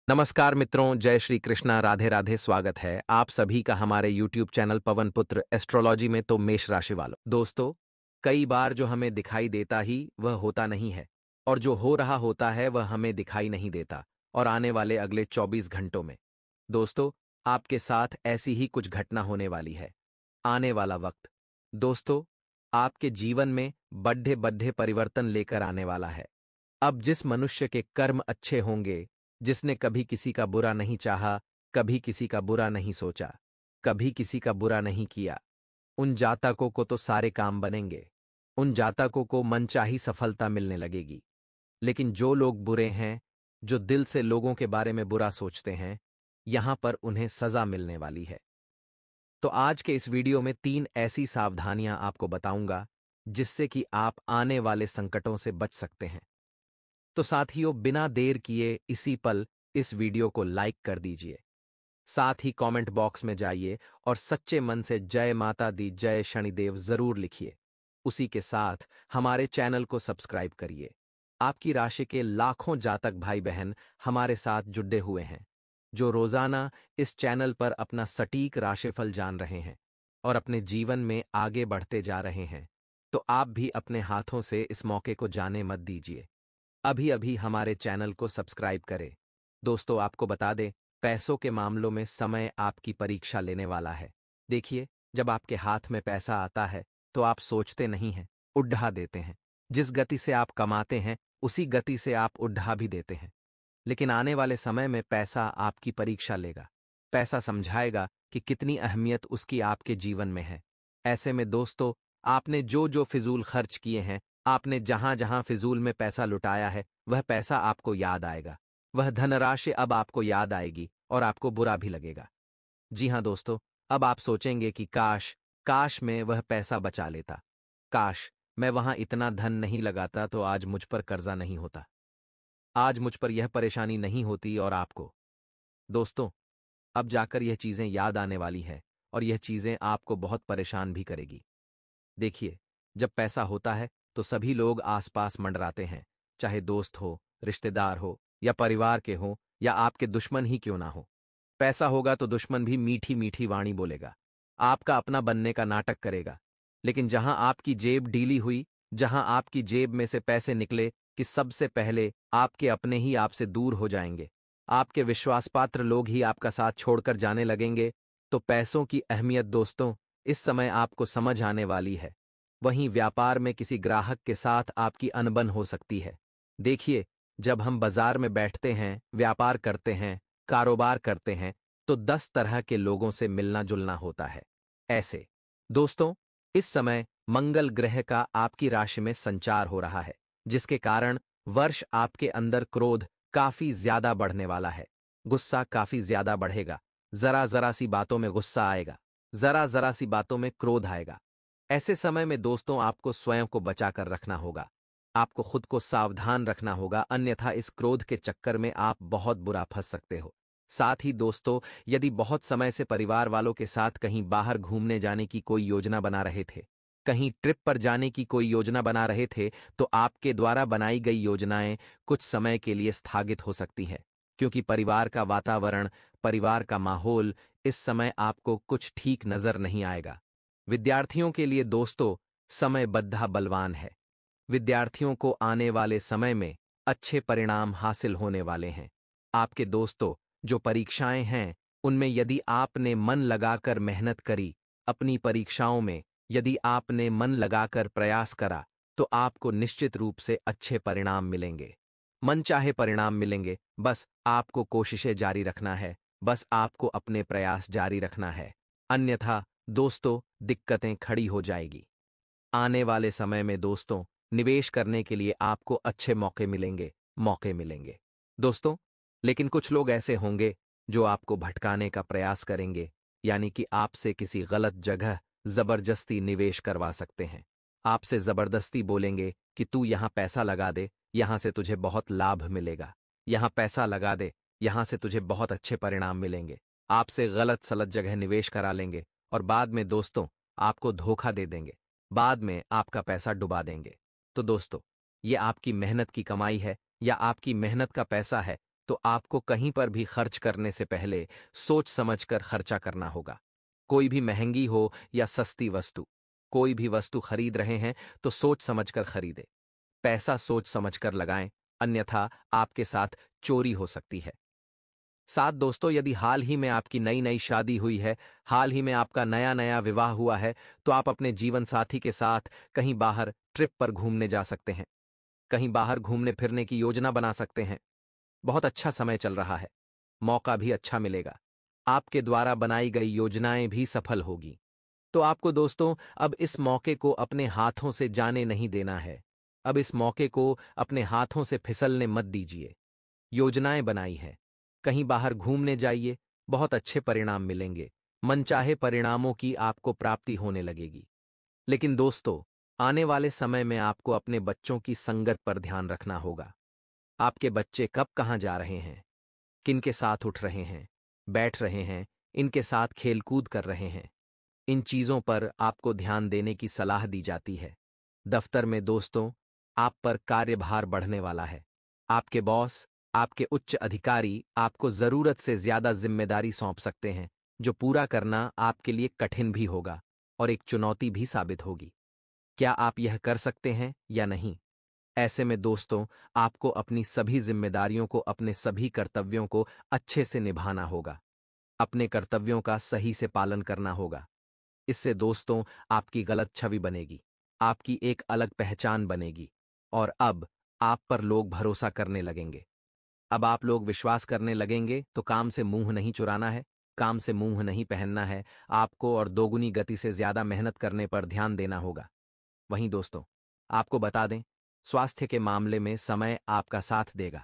नमस्कार मित्रों, जय श्री कृष्णा, राधे राधे। स्वागत है आप सभी का हमारे YouTube चैनल पवन पुत्र एस्ट्रोलॉजी में। तो मेष राशि वालों, दोस्तों, कई बार जो हमें दिखाई देता ही वह होता नहीं है, और जो हो रहा होता है वह हमें दिखाई नहीं देता। और आने वाले अगले 24 घंटों में दोस्तों, आपके साथ ऐसी ही कुछ घटना होने वाली है। आने वाला वक्त दोस्तों, आपके जीवन में बड़े बड़े परिवर्तन लेकर आने वाला है। अब जिस मनुष्य के कर्म अच्छे होंगे, जिसने कभी किसी का बुरा नहीं चाहा, कभी किसी का बुरा नहीं सोचा, कभी किसी का बुरा नहीं किया, उन जातकों को तो सारे काम बनेंगे। उन जातकों को मनचाही सफलता मिलने लगेगी। लेकिन जो लोग बुरे हैं, जो दिल से लोगों के बारे में बुरा सोचते हैं, यहां पर उन्हें सजा मिलने वाली है। तो आज के इस वीडियो में 3 ऐसी सावधानियां आपको बताऊंगा जिससे कि आप आने वाले संकटों से बच सकते हैं। तो साथियों, बिना देर किए इसी पल इस वीडियो को लाइक कर दीजिए। साथ ही कमेंट बॉक्स में जाइए और सच्चे मन से जय माता दी, जय शनिदेव जरूर लिखिए। उसी के साथ हमारे चैनल को सब्सक्राइब करिए। आपकी राशि के लाखों जातक भाई बहन हमारे साथ जुड़े हुए हैं, जो रोजाना इस चैनल पर अपना सटीक राशिफल जान रहे हैं और अपने जीवन में आगे बढ़ते जा रहे हैं। तो आप भी अपने हाथों से इस मौके को जाने मत दीजिए। अभी अभी हमारे चैनल को सब्सक्राइब करें। दोस्तों, आपको बता दें, पैसों के मामलों में समय आपकी परीक्षा लेने वाला है। देखिए, जब आपके हाथ में पैसा आता है तो आप सोचते नहीं हैं, उड्ढा देते हैं। जिस गति से आप कमाते हैं उसी गति से आप उड्ढा भी देते हैं। लेकिन आने वाले समय में पैसा आपकी परीक्षा लेगा। पैसा समझाएगा कि कितनी अहमियत उसकी आपके जीवन में है। ऐसे में दोस्तों, आपने जो जो फिजूल खर्च किए हैं, आपने जहां जहां फिजूल में पैसा लुटाया है, वह पैसा आपको याद आएगा। वह धनराशि अब आपको याद आएगी और आपको बुरा भी लगेगा। जी हां दोस्तों, अब आप सोचेंगे कि काश काश मैं वह पैसा बचा लेता। काश मैं वहां इतना धन नहीं लगाता तो आज मुझ पर कर्जा नहीं होता। आज मुझ पर यह परेशानी नहीं होती। और आपको दोस्तों, अब जाकर यह चीजें याद आने वाली है और यह चीजें आपको बहुत परेशान भी करेगी। देखिए, जब पैसा होता है तो सभी लोग आसपास मंडराते हैं, चाहे दोस्त हो, रिश्तेदार हो, या परिवार के हो, या आपके दुश्मन ही क्यों ना हो। पैसा होगा तो दुश्मन भी मीठी मीठी वाणी बोलेगा, आपका अपना बनने का नाटक करेगा। लेकिन जहां आपकी जेब ढीली हुई, जहां आपकी जेब में से पैसे निकले, कि सबसे पहले आपके अपने ही आपसे दूर हो जाएंगे। आपके विश्वासपात्र लोग ही आपका साथ छोड़कर जाने लगेंगे। तो पैसों की अहमियत दोस्तों, इस समय आपको समझ आने वाली है। वहीं व्यापार में किसी ग्राहक के साथ आपकी अनबन हो सकती है। देखिए, जब हम बाजार में बैठते हैं, व्यापार करते हैं, कारोबार करते हैं, तो 10 तरह के लोगों से मिलना जुलना होता है। ऐसे दोस्तों, इस समय मंगल ग्रह का आपकी राशि में संचार हो रहा है, जिसके कारण वर्ष आपके अंदर क्रोध काफी ज्यादा बढ़ने वाला है। गुस्सा काफी ज्यादा बढ़ेगा। जरा जरा सी बातों में गुस्सा आएगा, जरा जरा सी बातों में क्रोध आएगा। ऐसे समय में दोस्तों, आपको स्वयं को बचाकर रखना होगा। आपको खुद को सावधान रखना होगा, अन्यथा इस क्रोध के चक्कर में आप बहुत बुरा फंस सकते हो। साथ ही दोस्तों, यदि बहुत समय से परिवार वालों के साथ कहीं बाहर घूमने जाने की कोई योजना बना रहे थे, कहीं ट्रिप पर जाने की कोई योजना बना रहे थे, तो आपके द्वारा बनाई गई योजनाएं कुछ समय के लिए स्थगित हो सकती है। क्योंकि परिवार का वातावरण, परिवार का माहौल इस समय आपको कुछ ठीक नजर नहीं आएगा। विद्यार्थियों के लिए दोस्तों, समय बद्धा बलवान है। विद्यार्थियों को आने वाले समय में अच्छे परिणाम हासिल होने वाले हैं। आपके दोस्तों, जो परीक्षाएं हैं, उनमें यदि आपने मन लगाकर मेहनत करी, अपनी परीक्षाओं में यदि आपने मन लगाकर प्रयास करा, तो आपको निश्चित रूप से अच्छे परिणाम मिलेंगे। मनचाहे परिणाम मिलेंगे। बस आपको कोशिशें जारी रखना है, बस आपको अपने प्रयास जारी रखना है। अन्यथा दोस्तों, दिक्कतें खड़ी हो जाएगी। आने वाले समय में दोस्तों, निवेश करने के लिए आपको अच्छे मौके मिलेंगे दोस्तों। लेकिन कुछ लोग ऐसे होंगे जो आपको भटकाने का प्रयास करेंगे, यानी कि आपसे किसी गलत जगह जबरदस्ती निवेश करवा सकते हैं। आपसे जबरदस्ती बोलेंगे कि तू यहां पैसा लगा दे, यहां से तुझे बहुत लाभ मिलेगा। यहां पैसा लगा दे, यहां से तुझे बहुत अच्छे परिणाम मिलेंगे। आपसे गलत सलत जगह निवेश करा लेंगे और बाद में दोस्तों, आपको धोखा दे देंगे। बाद में आपका पैसा डुबा देंगे। तो दोस्तों, ये आपकी मेहनत की कमाई है या आपकी मेहनत का पैसा है, तो आपको कहीं पर भी खर्च करने से पहले सोच समझकर खर्चा करना होगा। कोई भी महंगी हो या सस्ती वस्तु, कोई भी वस्तु खरीद रहे हैं तो सोच समझकर खरीदें। पैसा सोच समझकर लगाएं, अन्यथा आपके साथ चोरी हो सकती है। साथ दोस्तों, यदि हाल ही में आपकी नई नई शादी हुई है, हाल ही में आपका नया नया विवाह हुआ है, तो आप अपने जीवन साथी के साथ कहीं बाहर ट्रिप पर घूमने जा सकते हैं। कहीं बाहर घूमने फिरने की योजना बना सकते हैं। बहुत अच्छा समय चल रहा है, मौका भी अच्छा मिलेगा। आपके द्वारा बनाई गई योजनाएं भी सफल होगी। तो आपको दोस्तों अब इस मौके को अपने हाथों से जाने नहीं देना है। अब इस मौके को अपने हाथों से फिसलने मत दीजिए। योजनाएं बनाई है, कहीं बाहर घूमने जाइए, बहुत अच्छे परिणाम मिलेंगे। मनचाहे परिणामों की आपको प्राप्ति होने लगेगी। लेकिन दोस्तों, आने वाले समय में आपको अपने बच्चों की संगत पर ध्यान रखना होगा। आपके बच्चे कब कहाँ जा रहे हैं, किनके साथ उठ रहे हैं, बैठ रहे हैं, इनके साथ खेलकूद कर रहे हैं, इन चीजों पर आपको ध्यान देने की सलाह दी जाती है। दफ्तर में दोस्तों, आप पर कार्यभार बढ़ने वाला है। आपके बॉस, आपके उच्च अधिकारी आपको जरूरत से ज्यादा जिम्मेदारी सौंप सकते हैं, जो पूरा करना आपके लिए कठिन भी होगा और एक चुनौती भी साबित होगी। क्या आप यह कर सकते हैं या नहीं? ऐसे में दोस्तों, आपको अपनी सभी जिम्मेदारियों को, अपने सभी कर्तव्यों को अच्छे से निभाना होगा। अपने कर्तव्यों का सही से पालन करना होगा। इससे दोस्तों आपकी गलत छवि बनेगी, आपकी एक अलग पहचान बनेगी और अब आप पर लोग भरोसा करने लगेंगे। अब आप लोग विश्वास करने लगेंगे तो काम से मुंह नहीं चुराना है, काम से मुंह नहीं पहनना है, आपको और दोगुनी गति से ज्यादा मेहनत करने पर ध्यान देना होगा। वहीं दोस्तों, आपको बता दें, स्वास्थ्य के मामले में समय आपका साथ देगा।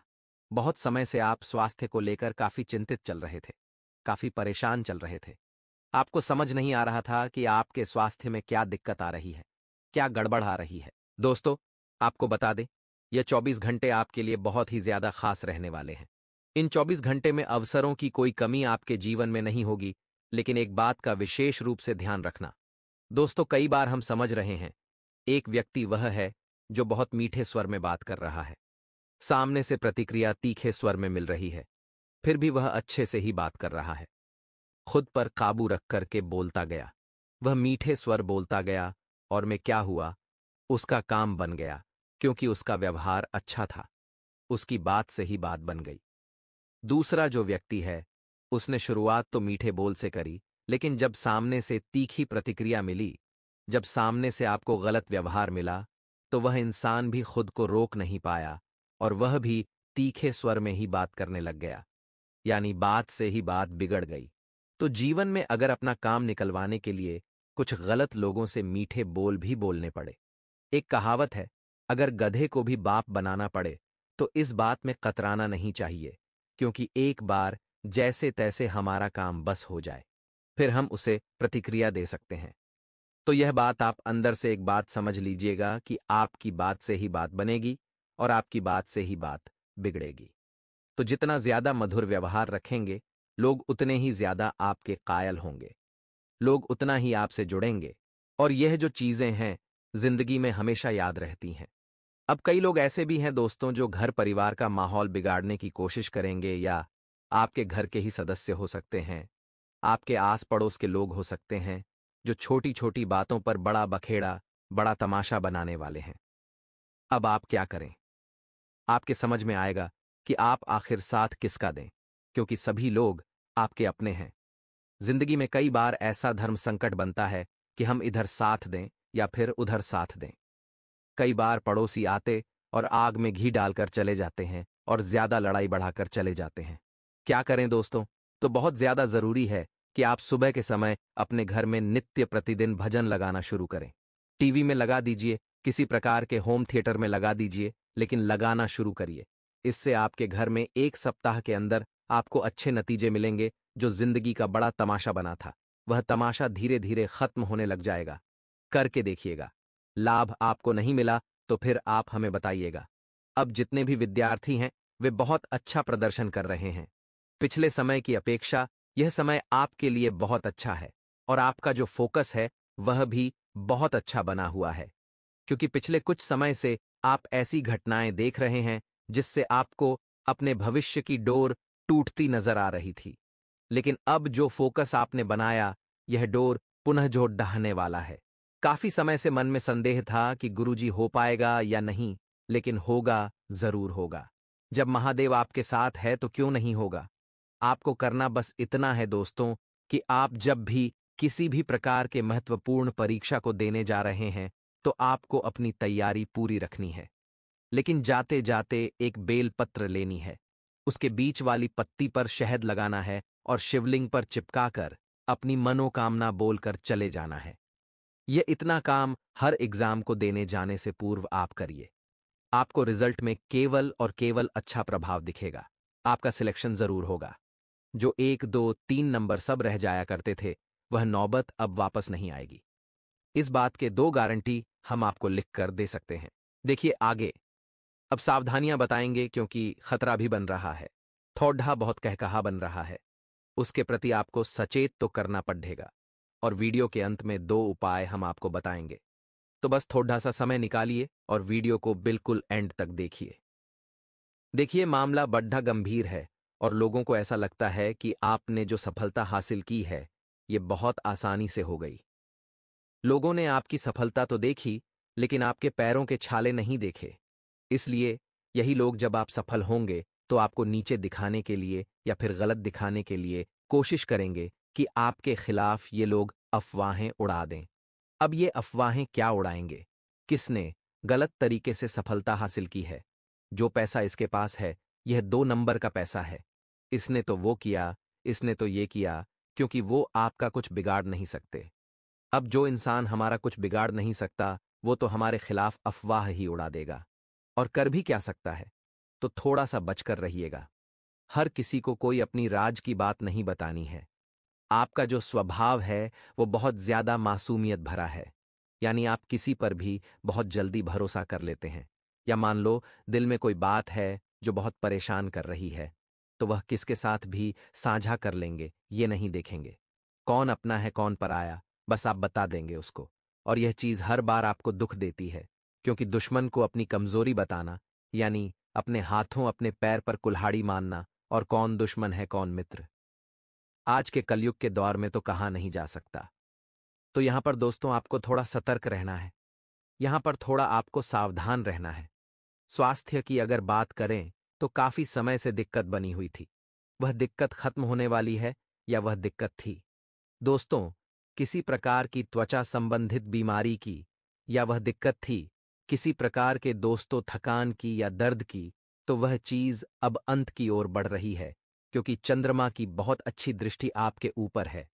बहुत समय से आप स्वास्थ्य को लेकर काफी चिंतित चल रहे थे, काफी परेशान चल रहे थे। आपको समझ नहीं आ रहा था कि आपके स्वास्थ्य में क्या दिक्कत आ रही है, क्या गड़बड़ आ रही है। दोस्तों, आपको बता दें, यह 24 घंटे आपके लिए बहुत ही ज्यादा खास रहने वाले हैं। इन 24 घंटे में अवसरों की कोई कमी आपके जीवन में नहीं होगी, लेकिन एक बात का विशेष रूप से ध्यान रखना। दोस्तों, कई बार हम समझ रहे हैं, एक व्यक्ति वह है जो बहुत मीठे स्वर में बात कर रहा है, सामने से प्रतिक्रिया तीखे स्वर में मिल रही है, फिर भी वह अच्छे से ही बात कर रहा है। खुद पर काबू रख करके बोलता गया, वह मीठे स्वर बोलता गया और मैं क्या हुआ, उसका काम बन गया, क्योंकि उसका व्यवहार अच्छा था, उसकी बात से ही बात बन गई। दूसरा जो व्यक्ति है, उसने शुरुआत तो मीठे बोल से करी, लेकिन जब सामने से तीखी प्रतिक्रिया मिली, जब सामने से आपको गलत व्यवहार मिला, तो वह इंसान भी खुद को रोक नहीं पाया और वह भी तीखे स्वर में ही बात करने लग गया, यानी बात से ही बात बिगड़ गई। तो जीवन में अगर अपना काम निकलवाने के लिए कुछ गलत लोगों से मीठे बोल भी बोलने पड़े, एक कहावत है, अगर गधे को भी बाप बनाना पड़े तो इस बात में कतराना नहीं चाहिए, क्योंकि एक बार जैसे तैसे हमारा काम बस हो जाए, फिर हम उसे प्रतिक्रिया दे सकते हैं। तो यह बात आप अंदर से एक बात समझ लीजिएगा कि आपकी बात से ही बात बनेगी और आपकी बात से ही बात बिगड़ेगी। तो जितना ज्यादा मधुर व्यवहार रखेंगे, लोग उतने ही ज्यादा आपके कायल होंगे, लोग उतना ही आपसे जुड़ेंगे और यह जो चीजें हैं, जिंदगी में हमेशा याद रहती हैं। अब कई लोग ऐसे भी हैं दोस्तों, जो घर परिवार का माहौल बिगाड़ने की कोशिश करेंगे, या आपके घर के ही सदस्य हो सकते हैं, आपके आस पड़ोस के लोग हो सकते हैं, जो छोटी छोटी बातों पर बड़ा बखेड़ा, बड़ा तमाशा बनाने वाले हैं। अब आप क्या करें? आपके समझ में आएगा कि आप आखिर साथ किसका दें, क्योंकि सभी लोग आपके अपने हैं। जिंदगी में कई बार ऐसा धर्म संकट बनता है कि हम इधर साथ दें या फिर उधर साथ दें। कई बार पड़ोसी आते और आग में घी डालकर चले जाते हैं और ज्यादा लड़ाई बढ़ाकर चले जाते हैं। क्या करें दोस्तों? तो बहुत ज्यादा जरूरी है कि आप सुबह के समय अपने घर में नित्य प्रतिदिन भजन लगाना शुरू करें। टीवी में लगा दीजिए, किसी प्रकार के होम थिएटर में लगा दीजिए, लेकिन लगाना शुरू करिए। इससे आपके घर में एक सप्ताह के अंदर आपको अच्छे नतीजे मिलेंगे। जो जिंदगी का बड़ा तमाशा बना था, वह तमाशा धीरे धीरे खत्म होने लग जाएगा। करके देखिएगा। लाभ आपको नहीं मिला तो फिर आप हमें बताइएगा। अब जितने भी विद्यार्थी हैं, वे बहुत अच्छा प्रदर्शन कर रहे हैं। पिछले समय की अपेक्षा यह समय आपके लिए बहुत अच्छा है और आपका जो फोकस है वह भी बहुत अच्छा बना हुआ है, क्योंकि पिछले कुछ समय से आप ऐसी घटनाएं देख रहे हैं जिससे आपको अपने भविष्य की डोर टूटती नजर आ रही थी। लेकिन अब जो फोकस आपने बनाया, यह डोर पुनः जो ढहने वाला है। काफी समय से मन में संदेह था कि गुरुजी हो पाएगा या नहीं, लेकिन होगा, जरूर होगा। जब महादेव आपके साथ है तो क्यों नहीं होगा। आपको करना बस इतना है दोस्तों, कि आप जब भी किसी भी प्रकार के महत्वपूर्ण परीक्षा को देने जा रहे हैं, तो आपको अपनी तैयारी पूरी रखनी है। लेकिन जाते जाते एक बेलपत्र लेनी है, उसके बीच वाली पत्ती पर शहद लगाना है और शिवलिंग पर चिपकाकर अपनी मनोकामना बोलकर चले जाना है। यह इतना काम हर एग्जाम को देने जाने से पूर्व आप करिए। आपको रिजल्ट में केवल और केवल अच्छा प्रभाव दिखेगा। आपका सिलेक्शन जरूर होगा। जो 1, 2, 3 नंबर सब रह जाया करते थे, वह नौबत अब वापस नहीं आएगी। इस बात के 2 गारंटी हम आपको लिख कर दे सकते हैं। देखिए आगे। अब सावधानियां बताएंगे क्योंकि खतरा भी बन रहा है। थोड़ा बहुत कहकहा बन रहा है। उसके प्रति आपको सचेत तो करना पड़ेगा। और वीडियो के अंत में 2 उपाय हम आपको बताएंगे। तो बस थोड़ा सा समय निकालिए और वीडियो को बिल्कुल एंड तक देखिए। देखिए मामला बड्ढा गंभीर है और लोगों को ऐसा लगता है कि आपने जो सफलता हासिल की है, ये बहुत आसानी से हो गई। लोगों ने आपकी सफलता तो देखी, लेकिन आपके पैरों के छाले नहीं देखे। इसलिए यही लोग जब आप सफल होंगे तो आपको नीचे दिखाने के लिए या फिर गलत दिखाने के लिए कोशिश करेंगे कि आपके खिलाफ ये लोग अफवाहें उड़ा दें। अब ये अफवाहें क्या उड़ाएंगे? किसने गलत तरीके से सफलता हासिल की है? जो पैसा इसके पास है, यह 2 नंबर का पैसा है। इसने तो वो किया, इसने तो ये किया, क्योंकि वो आपका कुछ बिगाड़ नहीं सकते। अब जो इंसान हमारा कुछ बिगाड़ नहीं सकता, वो तो हमारे खिलाफ अफवाह ही उड़ा देगा। और कर भी क्या सकता है? तो थोड़ा सा बचकर रहिएगा। हर किसी को कोई अपनी राज की बात नहीं बतानी है। आपका जो स्वभाव है वो बहुत ज्यादा मासूमियत भरा है। यानी आप किसी पर भी बहुत जल्दी भरोसा कर लेते हैं। या मान लो दिल में कोई बात है जो बहुत परेशान कर रही है, तो वह किसके साथ भी साझा कर लेंगे, ये नहीं देखेंगे। कौन अपना है कौन पराया, बस आप बता देंगे उसको। और यह चीज हर बार आपको दुख देती है, क्योंकि दुश्मन को अपनी कमजोरी बताना, यानी अपने हाथों अपने पैर पर कुल्हाड़ी मारना, और कौन दुश्मन है कौन मित्र, आज के कलयुग के दौर में तो कहा नहीं जा सकता। तो यहां पर दोस्तों आपको थोड़ा सतर्क रहना है। यहां पर थोड़ा आपको सावधान रहना है। स्वास्थ्य की अगर बात करें तो काफी समय से दिक्कत बनी हुई थी। वह दिक्कत खत्म होने वाली है या वह दिक्कत थी? दोस्तों, किसी प्रकार की त्वचा संबंधित बीमारी की, या वह दिक्कत थी किसी प्रकार के दोस्तों थकान की या दर्द की, तो वह चीज अब अंत की ओर बढ़ रही है, क्योंकि चंद्रमा की बहुत अच्छी दृष्टि आपके ऊपर है।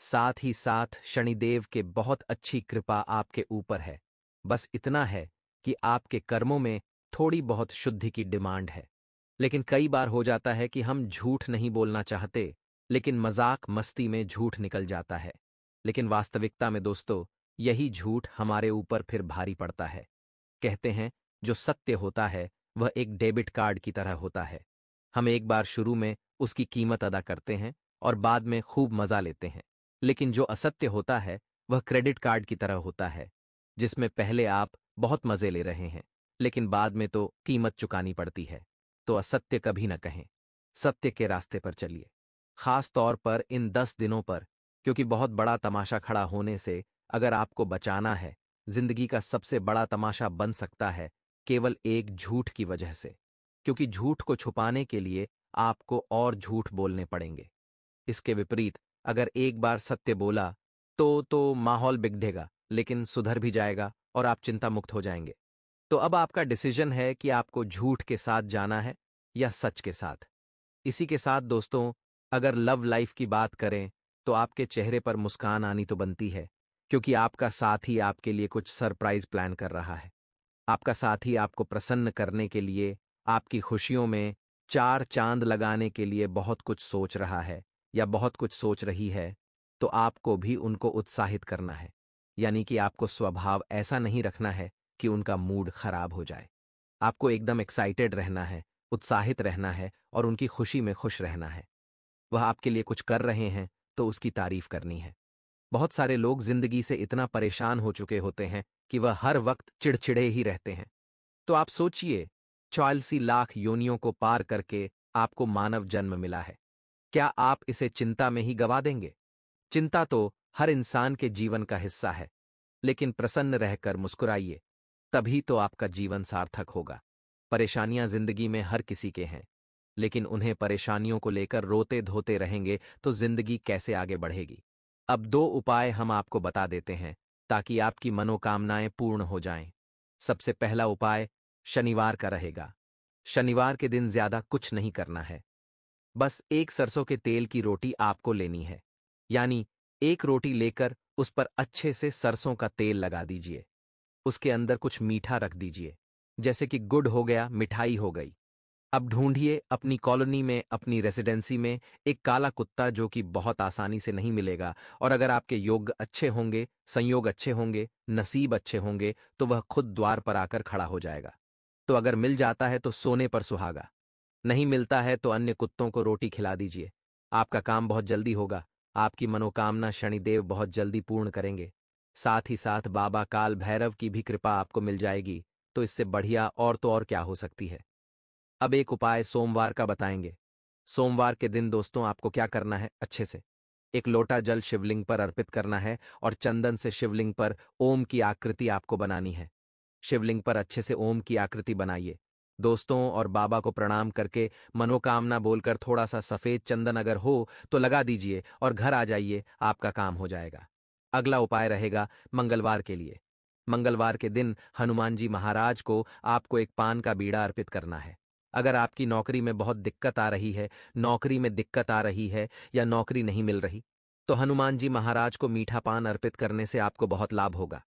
साथ ही साथ शनिदेव के बहुत अच्छी कृपा आपके ऊपर है। बस इतना है कि आपके कर्मों में थोड़ी बहुत शुद्धि की डिमांड है। लेकिन कई बार हो जाता है कि हम झूठ नहीं बोलना चाहते, लेकिन मजाक मस्ती में झूठ निकल जाता है। लेकिन वास्तविकता में दोस्तों, यही झूठ हमारे ऊपर फिर भारी पड़ता है। कहते हैं जो सत्य होता है वह एक डेबिट कार्ड की तरह होता है। हम एक बार शुरू में उसकी कीमत अदा करते हैं और बाद में खूब मजा लेते हैं। लेकिन जो असत्य होता है वह क्रेडिट कार्ड की तरह होता है, जिसमें पहले आप बहुत मजे ले रहे हैं, लेकिन बाद में तो कीमत चुकानी पड़ती है। तो असत्य कभी न कहें, सत्य के रास्ते पर चलिए। खास तौर पर इन 10 दिनों पर, क्योंकि बहुत बड़ा तमाशा खड़ा होने से अगर आपको बचाना है, जिंदगी का सबसे बड़ा तमाशा बन सकता है केवल एक झूठ की वजह से। क्योंकि झूठ को छुपाने के लिए आपको और झूठ बोलने पड़ेंगे। इसके विपरीत अगर एक बार सत्य बोला तो माहौल बिगड़ेगा, लेकिन सुधर भी जाएगा और आप चिंता मुक्त हो जाएंगे। तो अब आपका डिसीजन है कि आपको झूठ के साथ जाना है या सच के साथ। इसी के साथ दोस्तों, अगर लव लाइफ की बात करें तो आपके चेहरे पर मुस्कान आनी तो बनती है, क्योंकि आपका साथी आपके लिए कुछ सरप्राइज प्लान कर रहा है। आपका साथी आपको प्रसन्न करने के लिए, आपकी खुशियों में 4 चांद लगाने के लिए बहुत कुछ सोच रहा है या बहुत कुछ सोच रही है। तो आपको भी उनको उत्साहित करना है। यानी कि आपको स्वभाव ऐसा नहीं रखना है कि उनका मूड खराब हो जाए। आपको एकदम एक्साइटेड रहना है, उत्साहित रहना है और उनकी खुशी में खुश रहना है। वह आपके लिए कुछ कर रहे हैं तो उसकी तारीफ करनी है। बहुत सारे लोग जिंदगी से इतना परेशान हो चुके होते हैं कि वह हर वक्त चिड़चिड़े ही रहते हैं। तो आप सोचिए, 44 लाख योनियों को पार करके आपको मानव जन्म मिला है। क्या आप इसे चिंता में ही गवा देंगे? चिंता तो हर इंसान के जीवन का हिस्सा है, लेकिन प्रसन्न रहकर मुस्कुराइए, तभी तो आपका जीवन सार्थक होगा। परेशानियां जिंदगी में हर किसी के हैं, लेकिन उन्हें परेशानियों को लेकर रोते धोते रहेंगे तो जिंदगी कैसे आगे बढ़ेगी। अब 2 उपाय हम आपको बता देते हैं ताकि आपकी मनोकामनाएं पूर्ण हो जाएं। सबसे पहला उपाय शनिवार का रहेगा। शनिवार के दिन ज्यादा कुछ नहीं करना है, बस एक सरसों के तेल की रोटी आपको लेनी है। यानी एक रोटी लेकर उस पर अच्छे से सरसों का तेल लगा दीजिए। उसके अंदर कुछ मीठा रख दीजिए, जैसे कि गुड़ हो गया, मिठाई हो गई। अब ढूंढिए अपनी कॉलोनी में, अपनी रेसिडेंसी में एक काला कुत्ता जो कि बहुत आसानी से नहीं मिलेगा, और अगर आपके योग अच्छे होंगे, संयोग अच्छे होंगे, नसीब अच्छे होंगे तो वह खुद द्वार पर आकर खड़ा हो जाएगा। तो अगर मिल जाता है तो सोने पर सुहागा, नहीं मिलता है तो अन्य कुत्तों को रोटी खिला दीजिए। आपका काम बहुत जल्दी होगा, आपकी मनोकामना शनिदेव बहुत जल्दी पूर्ण करेंगे। साथ ही साथ बाबा काल भैरव की भी कृपा आपको मिल जाएगी, तो इससे बढ़िया और तो और क्या हो सकती है। अब एक उपाय सोमवार का बताएंगे। सोमवार के दिन दोस्तों आपको क्या करना है, अच्छे से एक लोटा जल शिवलिंग पर अर्पित करना है और चंदन से शिवलिंग पर ओम की आकृति आपको बनानी है। शिवलिंग पर अच्छे से ओम की आकृति बनाइए दोस्तों, और बाबा को प्रणाम करके मनोकामना बोलकर थोड़ा सा सफेद चंदन अगर हो तो लगा दीजिए और घर आ जाइए, आपका काम हो जाएगा। अगला उपाय रहेगा मंगलवार के लिए। मंगलवार के दिन हनुमान जी महाराज को आपको एक पान का बीड़ा अर्पित करना है। अगर आपकी नौकरी में बहुत दिक्कत आ रही है, नौकरी में दिक्कत आ रही है या नौकरी नहीं मिल रही, तो हनुमान जी महाराज को मीठा पान अर्पित करने से आपको बहुत लाभ होगा।